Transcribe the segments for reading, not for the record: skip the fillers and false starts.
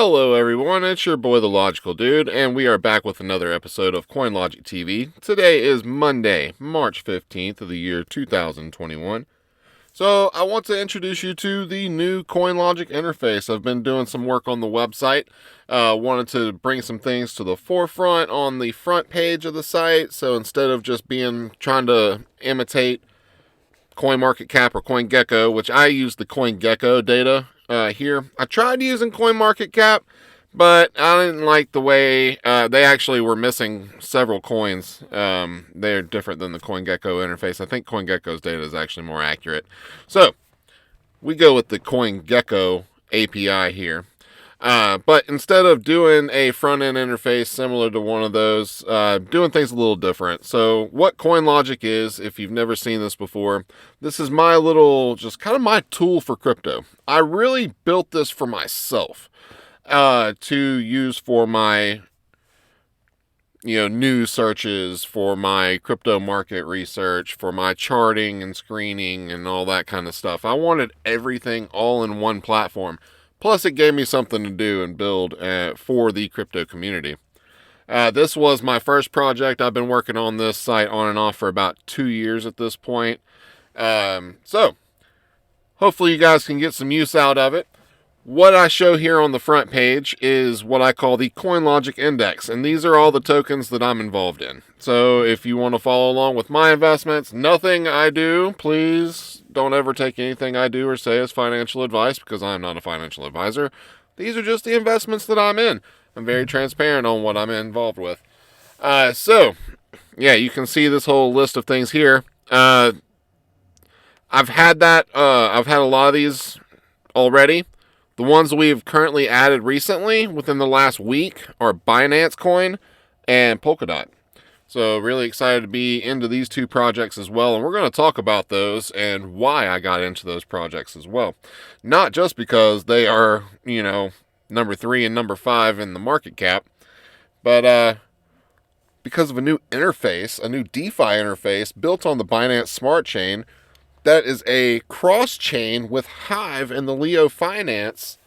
Hello everyone, it's your boy the Logical Dude, and we are back with another episode of CoinLogic TV. Today is Monday, March 15th of the year 2021. So I want to introduce you to the new CoinLogic interface. I've been doing some work on the website. Wanted to bring some things to the forefront on the front page of the site. So instead of just trying to imitate CoinMarketCap or CoinGecko, which I use the CoinGecko data here. I tried using CoinMarketCap, but I didn't like the way they actually were missing several coins. They're different than the CoinGecko interface. I think CoinGecko's data is actually more accurate. So we go with the CoinGecko API here. But instead of doing a front-end interface similar to one of those, doing things a little different. So what CoinLogic is, if you've never seen this before, this is my little, just kind of my tool for crypto. I really built this for myself to use for my news searches, for my crypto market research, for my charting and screening and all that kind of stuff. I wanted everything all in one platform. Plus, it gave me something to do and build for the crypto community. This was my first project. I've been working on this site on and off for about 2 years at this point. So, hopefully you guys can get some use out of it. What I show here on the front page is what I call the CoinLogic Index, and these are all the tokens that I'm involved in. So if you want to follow along with my investments, nothing I do, please don't ever take anything I do or say as financial advice, because I'm not a financial advisor. These are just the investments that I'm in. I'm very transparent on what I'm involved with. So, yeah, you can see this whole list of things here. I've had a lot of these already. The ones we've currently added recently within the last week are Binance Coin and Polkadot. So really excited to be into these two projects as well. And we're going to talk about those and why I got into those projects as well. Not just because they are, number 3 and number 5 in the market cap, but because of a new interface, a new DeFi interface built on the Binance Smart Chain that is a cross-chain with Hive and the Leo Finance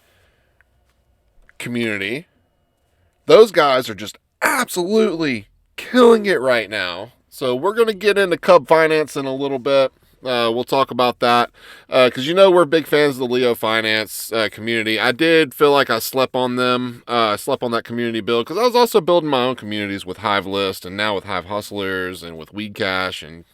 community. Those guys are just absolutely killing it right now. So we're going to get into CubFinance in a little bit. We'll talk about that because we're big fans of the Leo Finance community. I did feel like I slept on them. I slept on that community build because I was also building my own communities with Hive List and now with Hive Hustlers and with Weed Cash and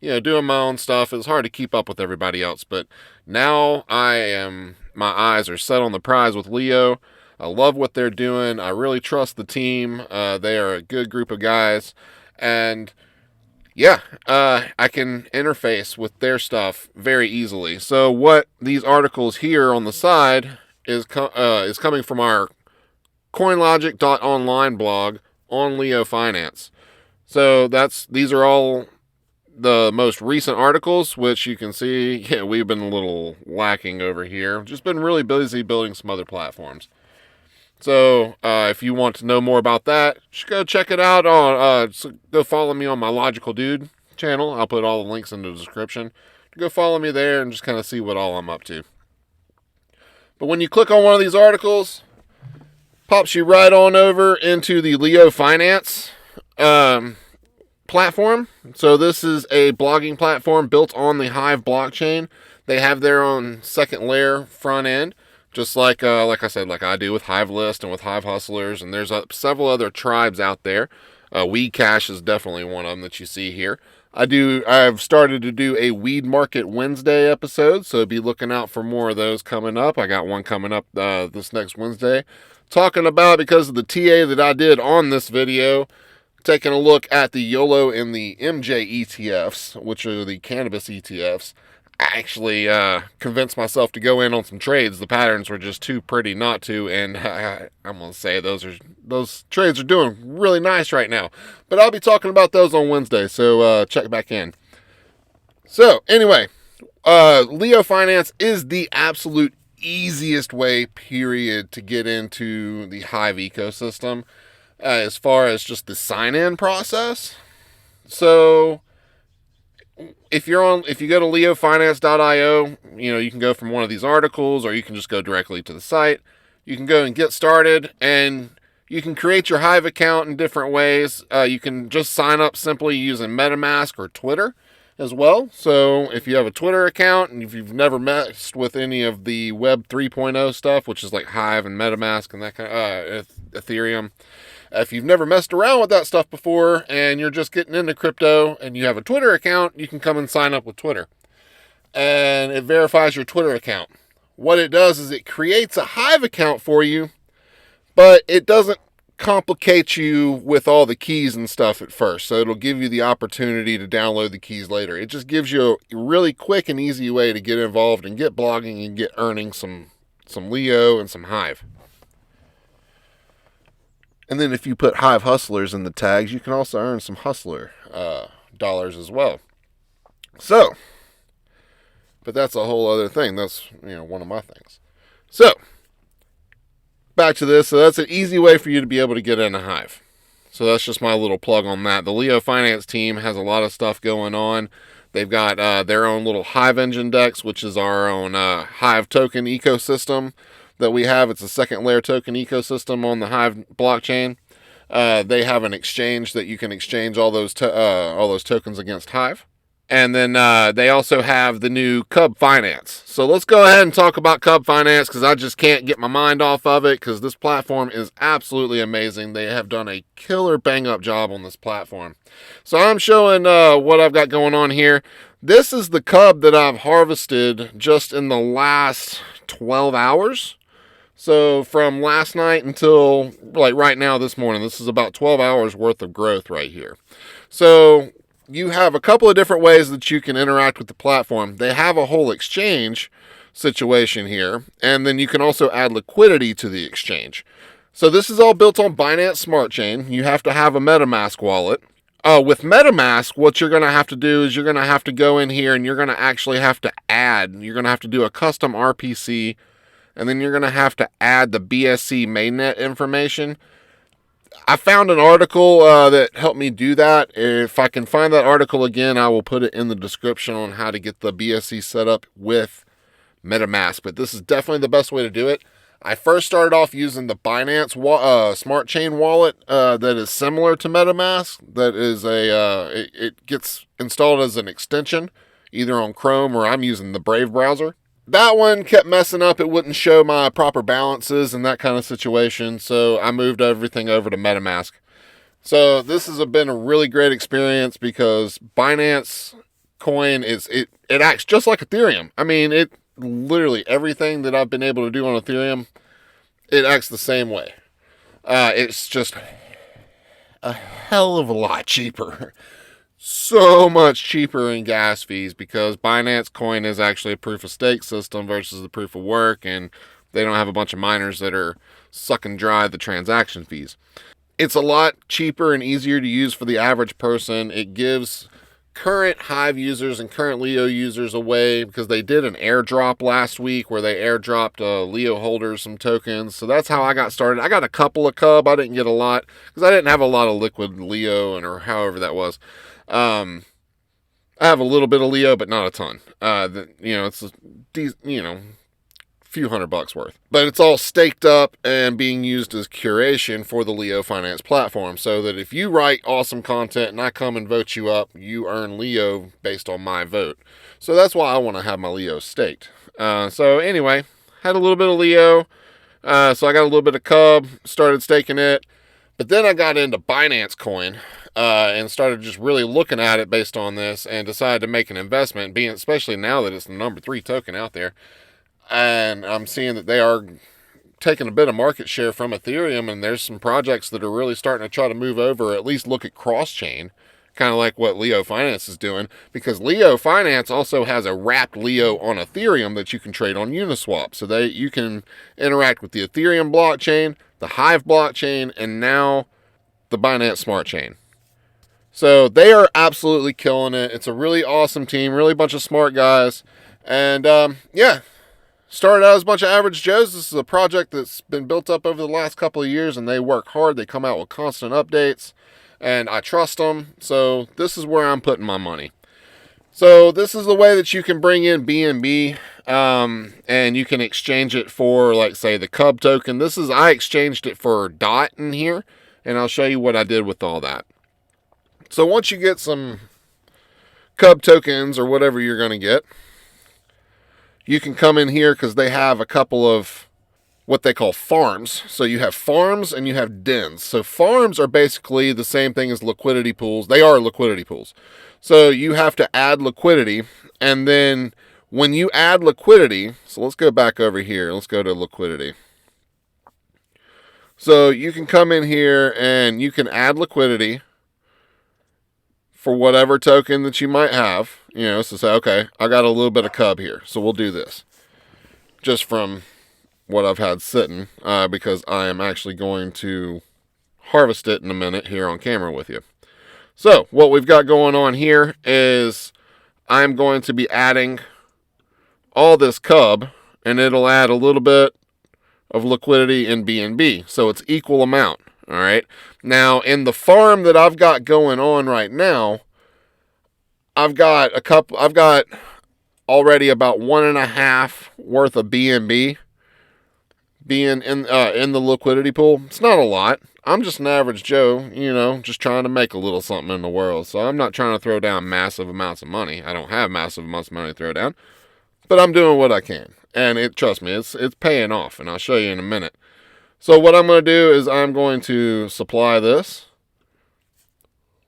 doing my own stuff. It was hard to keep up with everybody else, but now my eyes are set on the prize with Leo. I love what they're doing. I really trust the team. They are a good group of guys, and I can interface with their stuff very easily. So what these articles here on the side is coming from our CoinLogic.online blog on Leo Finance. So these are all the most recent articles, which you can see, we've been a little lacking over here. Just been really busy building some other platforms. So if you want to know more about that, just go check it out. Go follow me on my Logical Dude channel. I'll put all the links in the description. Go follow me there and just kind of see what all I'm up to. But when you click on one of these articles, pops you right on over into the Leo Finance platform. So this is a blogging platform built on the Hive blockchain. They have their own second layer front end, just like I said, like I do with Hive List and with Hive Hustlers, and there's several other tribes out there. Weed Cash is definitely one of them that you see here. I've started to do a Weed Market Wednesday episode, so be looking out for more of those coming up. I got one coming up this next Wednesday, talking about, because of the TA that I did on this video, taking a look at the YOLO and the MJ ETFs, which are the cannabis ETFs. I actually convinced myself to go in on some trades. The patterns were just too pretty not to, and I'm going to say those trades are doing really nice right now. But I'll be talking about those on Wednesday, so check back in. So anyway, Leo Finance is the absolute easiest way, period, to get into the Hive ecosystem. As far as just the sign-in process. So if you go to leofinance.io, you can go from one of these articles, or you can just go directly to the site. You can go and get started, and you can create your Hive account in different ways. You can just sign up simply using MetaMask or Twitter as well. So if you have a Twitter account and if you've never messed with any of the Web 3.0 stuff, which is like Hive and MetaMask and that kind of Ethereum, if you've never messed around with that stuff before and you're just getting into crypto and you have a Twitter account, you can come and sign up with Twitter. And it verifies your Twitter account. What it does is it creates a Hive account for you, but it doesn't complicate you with all the keys and stuff at first. So it'll give you the opportunity to download the keys later. It just gives you a really quick and easy way to get involved and get blogging and get earning some Leo and some Hive. And then if you put Hive Hustlers in the tags, you can also earn some Hustler dollars as well. So, but that's a whole other thing. That's, one of my things. So, back to this. So that's an easy way for you to be able to get in a Hive. So that's just my little plug on that. The Leo Finance team has a lot of stuff going on. They've got their own little Hive Engine DEX, which is our own Hive token ecosystem that we have. It's a second layer token ecosystem on the Hive blockchain. They have an exchange that you can exchange all those tokens against Hive. And then they also have the new CubFinance. So let's go ahead and talk about CubFinance because I just can't get my mind off of it because this platform is absolutely amazing. They have done a killer bang-up job on this platform. So I'm showing what I've got going on here. This is the Cub that I've harvested just in the last 12 hours. So from last night until like right now this morning, this is about 12 hours worth of growth right here. So you have a couple of different ways that you can interact with the platform. They have a whole exchange situation here, and then you can also add liquidity to the exchange. So this is all built on Binance Smart Chain. You have to have a MetaMask wallet. With MetaMask, what you're going to have to do is you're going to have to go in here and you're going to actually have to add. You're going to have to do a custom RPC, and then you're going to have to add the BSC mainnet information. I found an article that helped me do that. If I can find that article again, I will put it in the description on how to get the BSC set up with MetaMask. But this is definitely the best way to do it. I first started off using the Binance Smart Chain wallet that is similar to MetaMask. That is it gets installed as an extension, either on Chrome or I'm using the Brave browser. That one kept messing up. It wouldn't show my proper balances and that kind of situation. So I moved everything over to MetaMask. So this has been a really great experience because Binance Coin it acts just like Ethereum. I mean, it literally everything that I've been able to do on Ethereum, it acts the same way. It's just a hell of a lot cheaper. So much cheaper in gas fees because Binance Coin is actually a proof of stake system versus the proof of work, and they don't have a bunch of miners that are sucking dry the transaction fees. It's a lot cheaper and easier to use for the average person. It gives current Hive users and current Leo users a way because they did an airdrop last week where they airdropped Leo holders some tokens. So that's how I got started. I got a couple of Cub. I didn't get a lot because I didn't have a lot of liquid Leo or however that was. I have a little bit of Leo, but not a ton. It's a few $100 worth, but it's all staked up and being used as curation for the Leo Finance platform. So that if you write awesome content and I come and vote you up, you earn Leo based on my vote. So that's why I want to have my Leo staked. So anyway, had a little bit of Leo. So I got a little bit of Cub, started staking it, but then I got into Binance Coin. And started just really looking at it based on this and decided to make an investment, being especially now that it's the number 3 token out there. And I'm seeing that they are taking a bit of market share from Ethereum, and there's some projects that are really starting to try to move over, or at least look at cross-chain, kind of like what Leo Finance is doing, because Leo Finance also has a wrapped Leo on Ethereum that you can trade on Uniswap. So you can interact with the Ethereum blockchain, the Hive blockchain, and now the Binance Smart Chain. So they are absolutely killing it. It's a really awesome team, really bunch of smart guys. And started out as a bunch of average Joes. This is a project that's been built up over the last couple of years, and they work hard. They come out with constant updates, and I trust them. So this is where I'm putting my money. So this is the way that you can bring in BNB. and you can exchange it for, like, say, the Cub token. I exchanged it for DOT in here, and I'll show you what I did with all that. So once you get some Cub tokens or whatever you're going to get, you can come in here because they have a couple of what they call farms. So you have farms and you have dens. So farms are basically the same thing as liquidity pools. They are liquidity pools. So you have to add liquidity, and then when you add liquidity, so let's go back over here. Let's go to liquidity. So you can come in here and you can add liquidity for whatever token that you might have. So say, okay, I got a little bit of Cub here, so we'll do this. Just from what I've had sitting, because I am actually going to harvest it in a minute here on camera with you. So what we've got going on here is I'm going to be adding all this Cub, and it'll add a little bit of liquidity in BNB, so it's equal amount. All right. Now in the farm that I've got going on right now, I've got already about 1.5 worth of BNB being in the liquidity pool. It's not a lot. I'm just an average Joe, just trying to make a little something in the world. So I'm not trying to throw down massive amounts of money. I don't have massive amounts of money to throw down, but I'm doing what I can. And trust me, it's paying off, and I'll show you in a minute. So what I'm going to do is I'm going to supply this.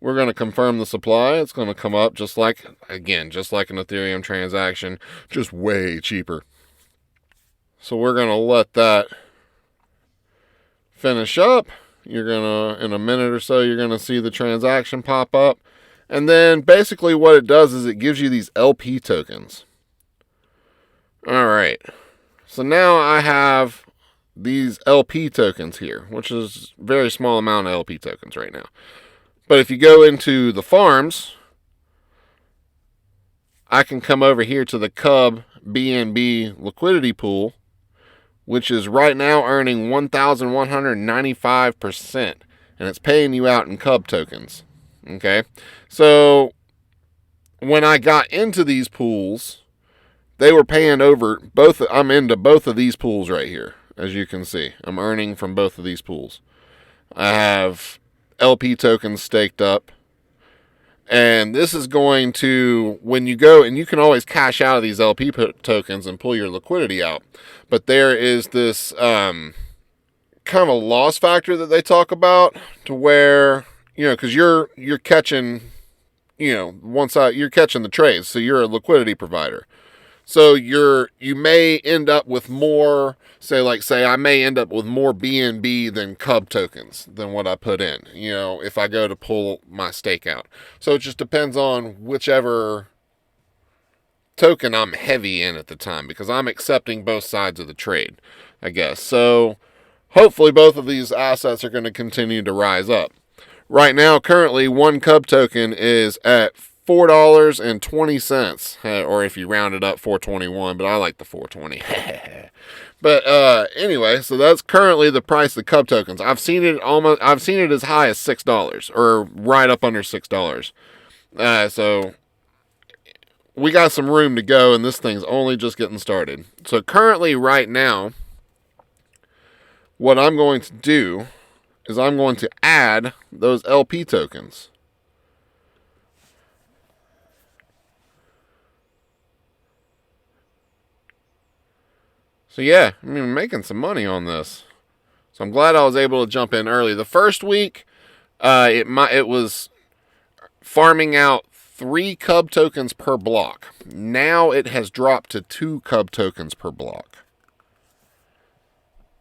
We're going to confirm the supply. It's going to come up just like an Ethereum transaction, just way cheaper. So we're going to let that finish up. You're going to, in a minute or so, you're going to see the transaction pop up. And then basically what it does is it gives you these LP tokens. All right. So now I have these LP tokens here, which is a very small amount of LP tokens right now. But if you go into the farms, I can come over here to the Cub BNB liquidity pool, which is right now earning 1,195%, and it's paying you out in Cub tokens. Okay, so when I got into these pools, they were paying over both. I'm into both of these pools right here, as you can see. I'm earning from both of these pools. I have LP tokens staked up. And this is going to, when you go, and you can always cash out of these LP tokens and pull your liquidity out. But there is this kind of a loss factor that they talk about, to where, because you're catching, one side, you're catching the trades. So you're a liquidity provider. So you may end up with more, say I may end up with more BNB than Cub tokens than what I put in, if I go to pull my stake out. So it just depends on whichever token I'm heavy in at the time, because I'm accepting both sides of the trade, I guess. So hopefully both of these assets are going to continue to rise up. Right now, currently, one Cub token is at $4.20, or if you round it up, $4.21, but I like the $4.20. But anyway, so that's currently the price of Cub tokens. I've seen it as high as $6, or right up under $6. So we got some room to go, and this thing's only just getting started. So currently, right now, what I'm going to do is I'm going to add those LP tokens. So yeah, I'm making some money on this. So I'm glad I was able to jump in early. The first week, it was farming out 3 Cub tokens per block. Now it has dropped to 2 Cub tokens per block.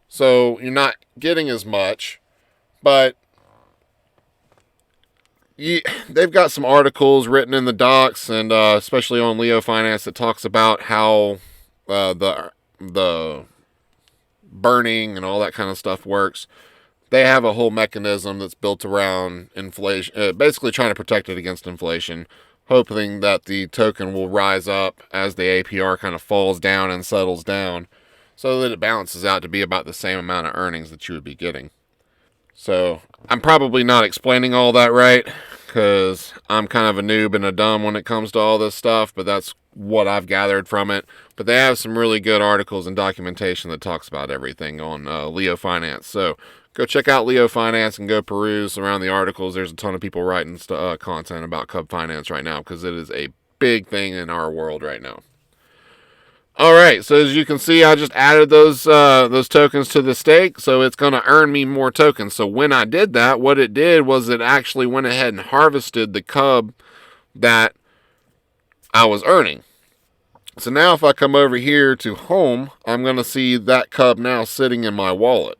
So you're not getting as much, but they've got some articles written in the docs, and especially on Leo Finance, that talks about how the burning and all that kind of stuff works. They have a whole mechanism that's built around inflation, basically trying to protect it against inflation, hoping that the token will rise up as the APR kind of falls down and settles down, so that it balances out to be about the same amount of earnings that you would be getting. So I'm probably not explaining all that right, because I'm kind of a noob and a dumb when it comes to all this stuff, but that's what I've gathered from it. But they have some really good articles and documentation that talks about everything on Leo Finance. So go check out Leo Finance and go peruse around the articles. There's a ton of people writing content about CubFinance right now because it is a big thing in our world right now. All right, so as you can see, I just added those tokens to the stake, so it's going to earn me more tokens. So when I did that, what it did was it actually went ahead and harvested the cub that I was earning. So now if I come over here to home, I'm going to see that cub now sitting in my wallet.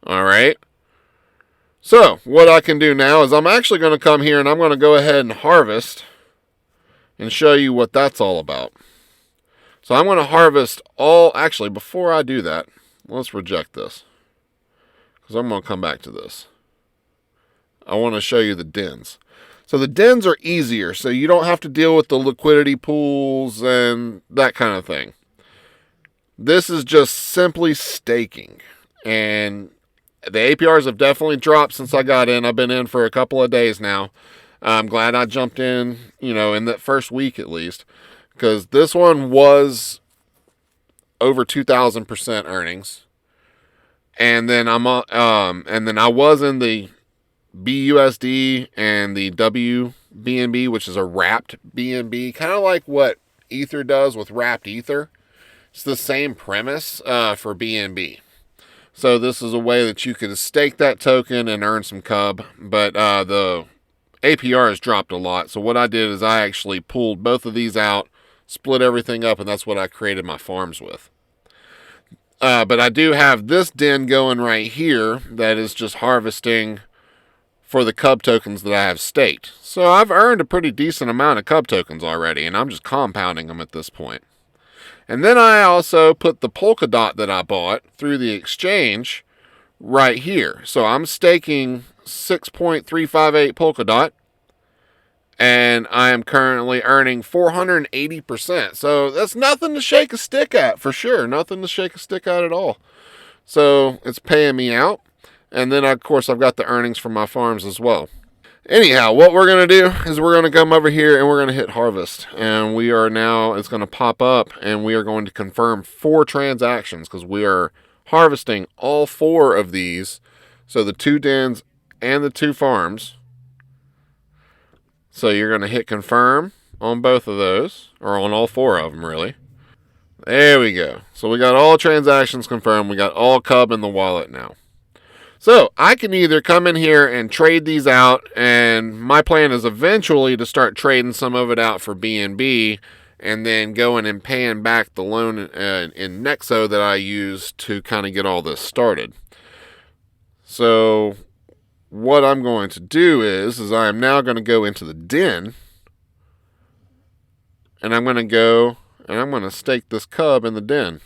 All right. So what I can do now is I'm actually going to come here and I'm going to go ahead and harvest and show you what that's all about. So I'm going to harvest all, actually, before I do that, let's reject this, because I'm going to come back to this. I want to show you the DENs. So the DENs are easier, so you don't have to deal with the liquidity pools and that kind of thing. This is just simply staking, and the APRs have definitely dropped since I got in. I've been in for a couple of days now. I'm glad I jumped in, in that first week at least. Because this one was over 2,000% earnings, and then I was in the BUSD and the WBNB, which is a wrapped BNB, kind of like what Ether does with wrapped Ether. It's the same premise for BNB. So this is a way that you could stake that token and earn some cub, but the APR has dropped a lot. So what I did is I actually pulled both of these out, split everything up, and that's what I created my farms with. But I do have this den going right here that is just harvesting for the cub tokens that I have staked. So I've earned a pretty decent amount of cub tokens already, and I'm just compounding them at this point. And then I also put the Polkadot that I bought through the exchange right here. So I'm staking 6.358 Polkadot, and I am currently earning 480%. So that's nothing to shake a stick at, for sure. Nothing to shake a stick at all. So it's paying me out. And then, of course, I've got the earnings from my farms as well. Anyhow, what we're going to do is we're going to come over here and we're going to hit harvest. And we are now, it's going to pop up, and we are going to confirm 4 transactions because we are harvesting all 4 of these. So the 2 dens and the 2 farms. So you're going to hit confirm on both of those, or on all 4 of them, really. There we go. So we got all transactions confirmed. We got all cub in the wallet now. So I can either come in here and trade these out, and my plan is eventually to start trading some of it out for BNB, and then going and paying back the loan in Nexo that I used to kind of get all this started. So what I'm going to do is I am now going to go into the den, and I'm going to go and I'm going to stake this cub in the den.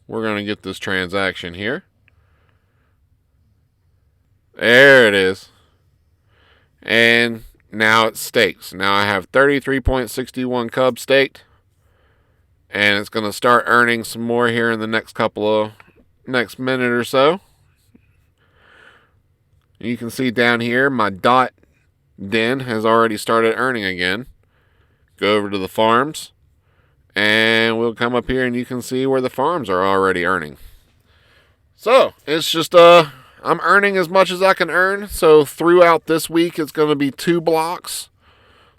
We're going to get this transaction here. There it is. And now it's staked. Now I have 33.61 cub staked. And it's going to start earning some more here in the next minute or so. You can see down here, my dot den has already started earning again. Go over to the farms, and we'll come up here and you can see where the farms are already earning. So it's just, I'm earning as much as I can earn. So throughout this week, it's going to be 2 blocks.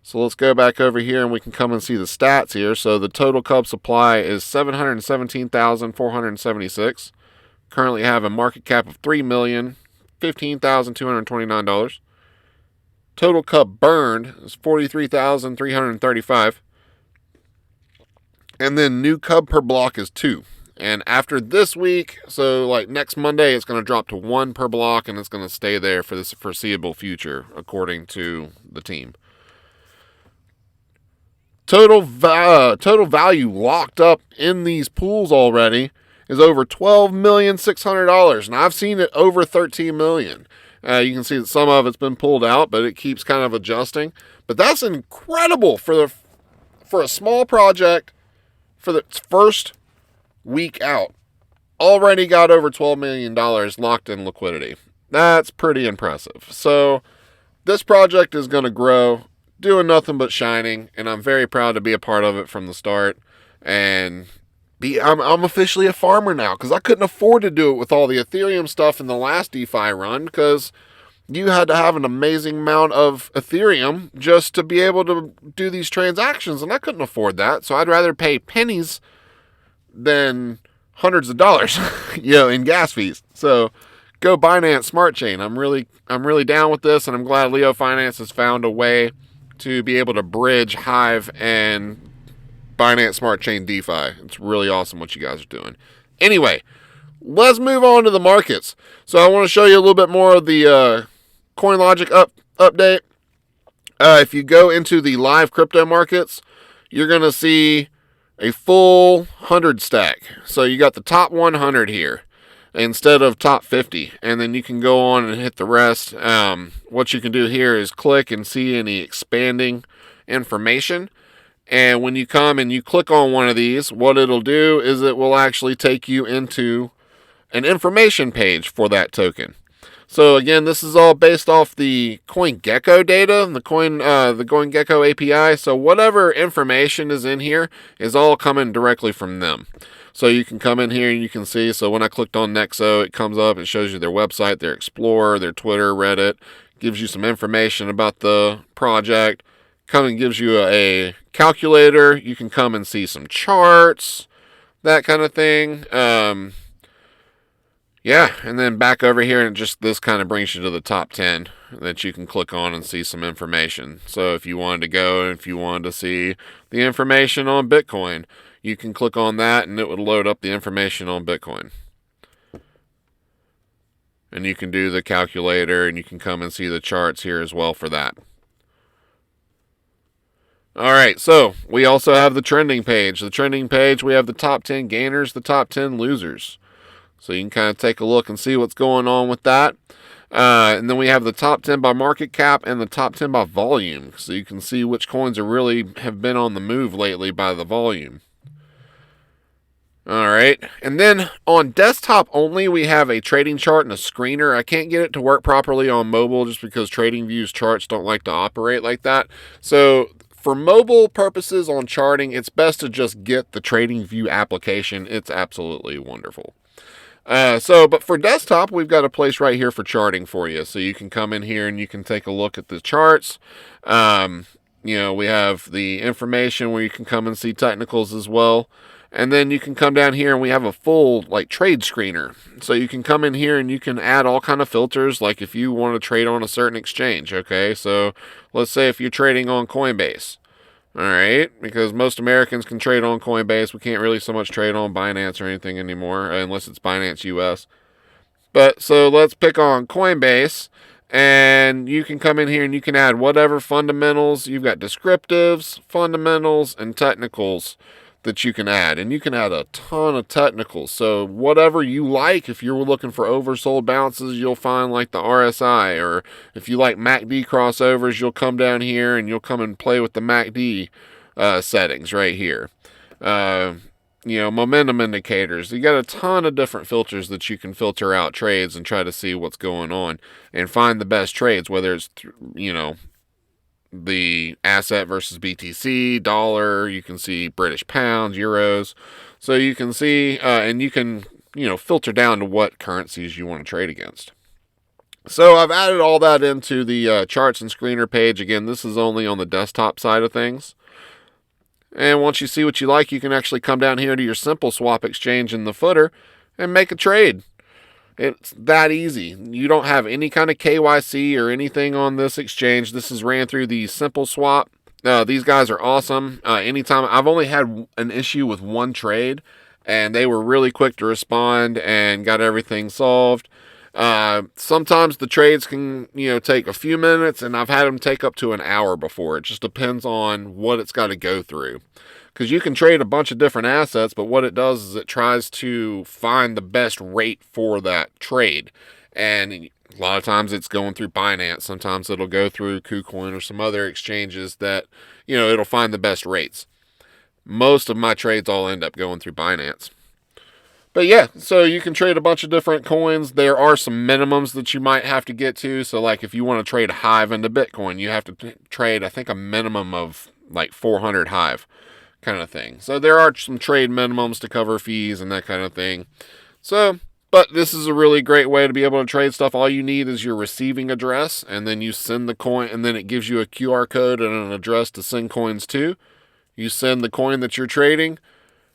So let's go back over here and we can come and see the stats here. So the total cub supply is 717,476. Currently have a market cap of $3,015,229. Total cub burned is 43,335. And then new cub per block is 2. And after this week, so like next Monday, it's going to drop to 1 per block, and it's going to stay there for this foreseeable future, according to the team. Total value locked up in these pools already is over $12,600,000, and I've seen it over $13 million. You can see that some of it's been pulled out, but it keeps kind of adjusting. But that's incredible for a small project for the first week out. Already got over $12 million locked in liquidity. That's pretty impressive. So this project is going to grow, doing nothing but shining, and I'm very proud to be a part of it from the start. And I'm officially a farmer now, because I couldn't afford to do it with all the Ethereum stuff in the last DeFi run, because you had to have an amazing amount of Ethereum just to be able to do these transactions, and I couldn't afford that. So I'd rather pay pennies than hundreds of dollars, in gas fees. So go Binance Smart Chain. I'm really down with this, and I'm glad Leo Finance has found a way to be able to bridge Hive and Binance Smart Chain DeFi. It's really awesome what you guys are doing. Anyway, let's move on to the markets. So I want to show you a little bit more of the CoinLogic update. If you go into the live crypto markets, you're going to see a full 100 stack. So you got the top 100 here instead of top 50. And then you can go on and hit the rest. What you can do here is click and see any expanding information. And when you come and you click on one of these, what it'll do is it will actually take you into an information page for that token. So again, this is all based off the CoinGecko data, the CoinGecko API. So whatever information is in here is all coming directly from them. So you can come in here and you can see. So when I clicked on Nexo, it comes up, it shows you their website, their Explorer, their Twitter, Reddit, gives you some information about the project, come and gives you a calculator. You can come and see some charts, that kind of thing. Yeah, and then back over here, and just this kind of brings you to the top 10 that you can click on and see some information. So if you wanted to go and if you wanted to see the information on Bitcoin, you can click on that and it would load up the information on Bitcoin. And you can do the calculator and you can come and see the charts here as well for that. All right, so we also have the trending page. The trending page, we have the top 10 gainers, the top 10 losers. So you can kind of take a look and see what's going on with that. And then we have the top 10 by market cap and the top 10 by volume. So you can see which coins have been on the move lately by the volume. All right. And then on desktop only, we have a trading chart and a screener. I can't get it to work properly on mobile just because TradingView's charts don't like to operate like that. So for mobile purposes on charting, it's best to just get the TradingView application. It's absolutely wonderful. But for desktop, we've got a place right here for charting for you. So you can come in here and you can take a look at the charts. We have the information where you can come and see technicals as well. And then you can come down here and we have a full trade screener. So you can come in here and you can add all kind of filters, like if you want to trade on a certain exchange. Okay, so let's say if you're trading on Coinbase. All right, because most Americans can trade on Coinbase. We can't really so much trade on Binance or anything anymore, unless it's Binance US. But so let's pick on Coinbase, and you can come in here and you can add whatever fundamentals. You've got descriptives, fundamentals, and technicals that you can add. And you can add a ton of technicals. So whatever you like, if you're looking for oversold bounces, you'll find like the RSI. Or if you like MACD crossovers, you'll come down here and you'll come and play with the MACD settings right here. Momentum indicators. You got a ton of different filters that you can filter out trades and try to see what's going on and find the best trades, whether it's, the asset versus BTC, dollar, you can see British pounds, euros. So you can see, and you can, filter down to what currencies you want to trade against. So I've added all that into the charts and screener page. Again, this is only on the desktop side of things. And once you see what you like, you can actually come down here to your simple swap exchange in the footer and make a trade. It's that easy. You don't have any kind of KYC or anything on this exchange. This is ran through the Simple Swap. These guys are awesome. Anytime I've only had an issue with one trade, and they were really quick to respond and got everything solved. Sometimes the trades can, take a few minutes, and I've had them take up to an hour before. It just depends on what it's got to go through. Because you can trade a bunch of different assets, but what it does is it tries to find the best rate for that trade. And a lot of times it's going through Binance. Sometimes it'll go through KuCoin or some other exchanges that, it'll find the best rates. Most of my trades all end up going through Binance. But yeah, so you can trade a bunch of different coins. There are some minimums that you might have to get to. So like if you want to trade Hive into Bitcoin, you have to trade, I think, a minimum of like 400 Hive kind of thing. So there are some trade minimums to cover fees and that kind of thing. So, but this is a really great way to be able to trade stuff. All you need is your receiving address, and then you send the coin, and then it gives you a QR code and an address to send coins to. You send the coin that you're trading,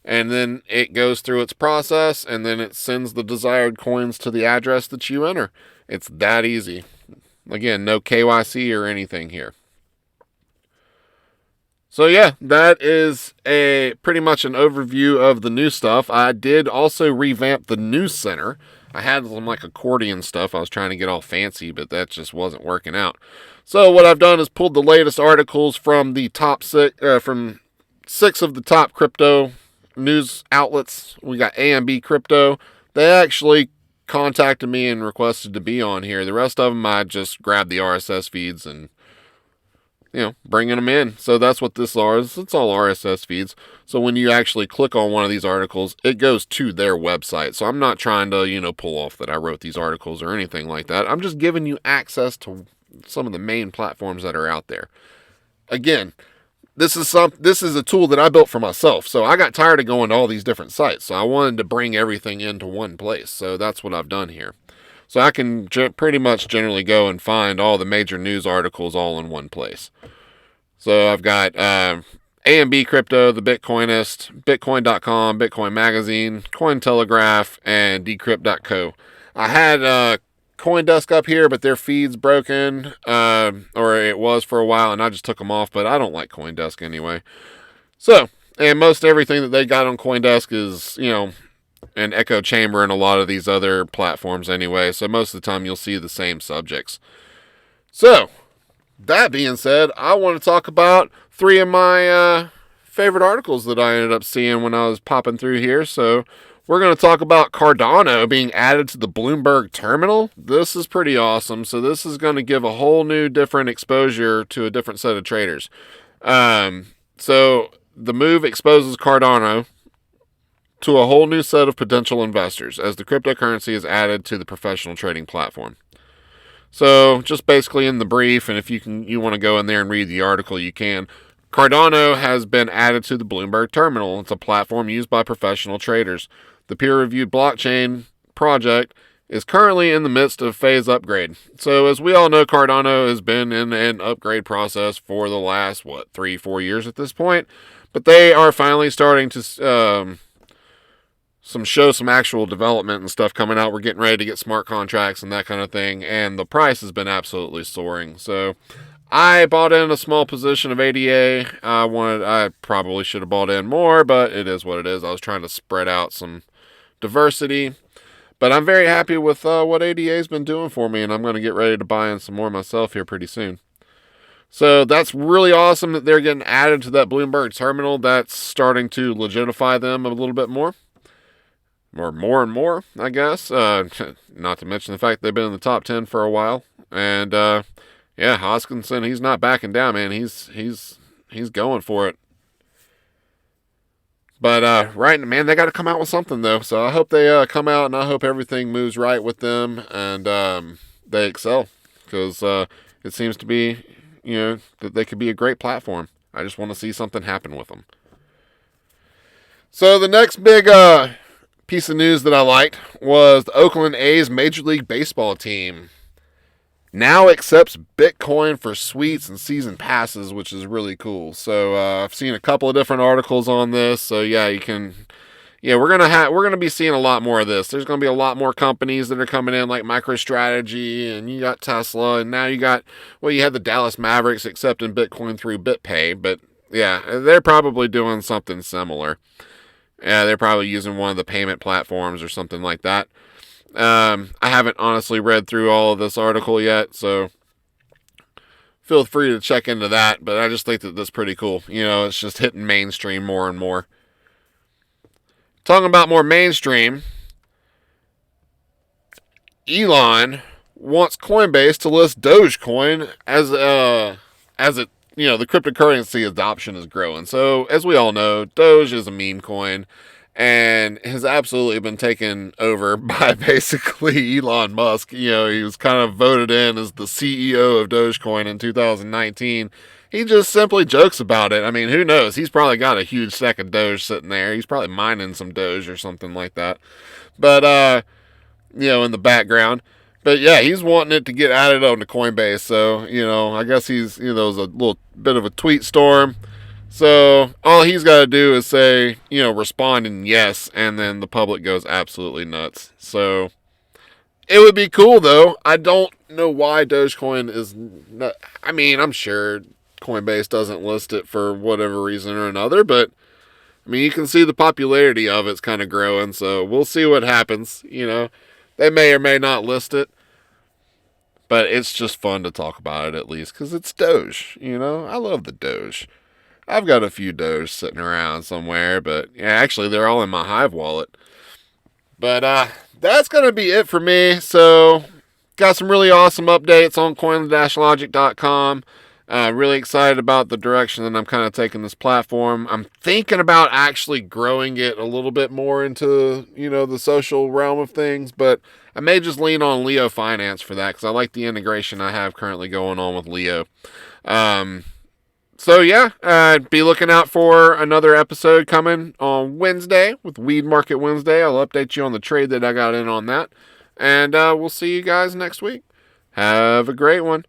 and then it goes through its process, and then it sends the desired coins to the address that you enter. It's that easy. Again, no KYC or anything here. So yeah, that is pretty much an overview of the new stuff. I did also revamp the news center. I had some like accordion stuff. I was trying to get all fancy, but that just wasn't working out. So what I've done is pulled the latest articles from the top from 6 of the top crypto news outlets. We got A and B Crypto. They actually contacted me and requested to be on here. The rest of them, I just grabbed the RSS feeds and, bringing them in. So that's what this is. It's all RSS feeds. So when you actually click on one of these articles, it goes to their website. So I'm not trying to, pull off that I wrote these articles or anything like that. I'm just giving you access to some of the main platforms that are out there. Again, this is a tool that I built for myself. So I got tired of going to all these different sites. So I wanted to bring everything into one place. So that's what I've done here. So I can pretty much generally go and find all the major news articles all in one place. So I've got A and B Crypto, The Bitcoinist, Bitcoin.com, Bitcoin Magazine, Cointelegraph, and Decrypt.co. I had CoinDesk up here, but their feed's broken, or it was for a while, and I just took them off, but I don't like CoinDesk anyway. So, and most everything that they got on CoinDesk is, an echo chamber and a lot of these other platforms anyway, so most of the time you'll see the same subjects. So, that being said, I want to talk about 3 of my favorite articles that I ended up seeing when I was popping through here. So, we're going to talk about Cardano being added to the Bloomberg terminal. This is pretty awesome. So this is going to give a whole new different exposure to a different set of traders. So the move exposes Cardano to a whole new set of potential investors as the cryptocurrency is added to the professional trading platform. So just basically in the brief, and if you want to go in there and read the article, you can. Cardano has been added to the Bloomberg terminal. It's a platform used by professional traders. The peer-reviewed blockchain project is currently in the midst of phase upgrade. So as we all know, Cardano has been in an upgrade process for the last, 3-4 years at this point. But they are finally starting to show some actual development and stuff coming out. We're getting ready to get smart contracts and that kind of thing. And the price has been absolutely soaring. So I bought in a small position of ADA. I probably should have bought in more, but it is what it is. I was trying to spread out some diversity, but I'm very happy with what ADA's been doing for me, and I'm going to get ready to buy in some more myself here pretty soon. So that's really awesome that they're getting added to that Bloomberg terminal. That's starting to legitify them a little bit more. Or more and more, I guess. Not to mention the fact they've been in the top 10 for a while. And yeah, Hoskinson, he's not backing down, man. He's going for it. But right, man, they got to come out with something though. So I hope they come out, and I hope everything moves right with them, and they excel, because it seems to be, that they could be a great platform. I just want to see something happen with them. So the next big piece of news that I liked was the Oakland A's Major League Baseball team now accepts Bitcoin for suites and season passes, which is really cool. So I've seen a couple of different articles on this. So yeah, we're gonna be seeing a lot more of this. There's gonna be a lot more companies that are coming in, like MicroStrategy, and you got Tesla, and now you had the Dallas Mavericks accepting Bitcoin through BitPay. But yeah, they're probably doing something similar. Yeah, they're probably using one of the payment platforms or something like that. I haven't honestly read through all of this article yet, so feel free to check into that, but I just think that that's pretty cool. It's just hitting mainstream more and more. Talking about more mainstream, Elon wants Coinbase to list Dogecoin as the cryptocurrency adoption is growing. So as we all know, Doge is a meme coin, and has absolutely been taken over by basically Elon Musk. You know, he was kind of voted in as the CEO of Dogecoin in 2019. He just simply jokes about it. I mean, who knows? He's probably got a huge stack of Doge sitting there. He's probably mining some Doge or something like that. But, in the background. But yeah, he's wanting it to get added onto Coinbase. So, I guess he's, it was a little bit of a tweet storm. So all he's got to do is say, respond in yes, and then the public goes absolutely nuts. So it would be cool, though. I don't know why Dogecoin is not. I mean, I'm sure Coinbase doesn't list it for whatever reason or another, but I mean, you can see the popularity of it's kind of growing. So we'll see what happens. They may or may not list it, but it's just fun to talk about it at least because it's Doge. I love the Doge. I've got a few Doge sitting around somewhere, but yeah, actually they're all in my Hive wallet. But that's going to be it for me. So got some really awesome updates on coin-logic.com. Really excited about the direction that I'm kind of taking this platform. I'm thinking about actually growing it a little bit more into, the social realm of things, but I may just lean on Leo Finance for that because I like the integration I have currently going on with Leo. So yeah, be looking out for another episode coming on Wednesday with Weed Market Wednesday. I'll update you on the trade that I got in on that. And we'll see you guys next week. Have a great one.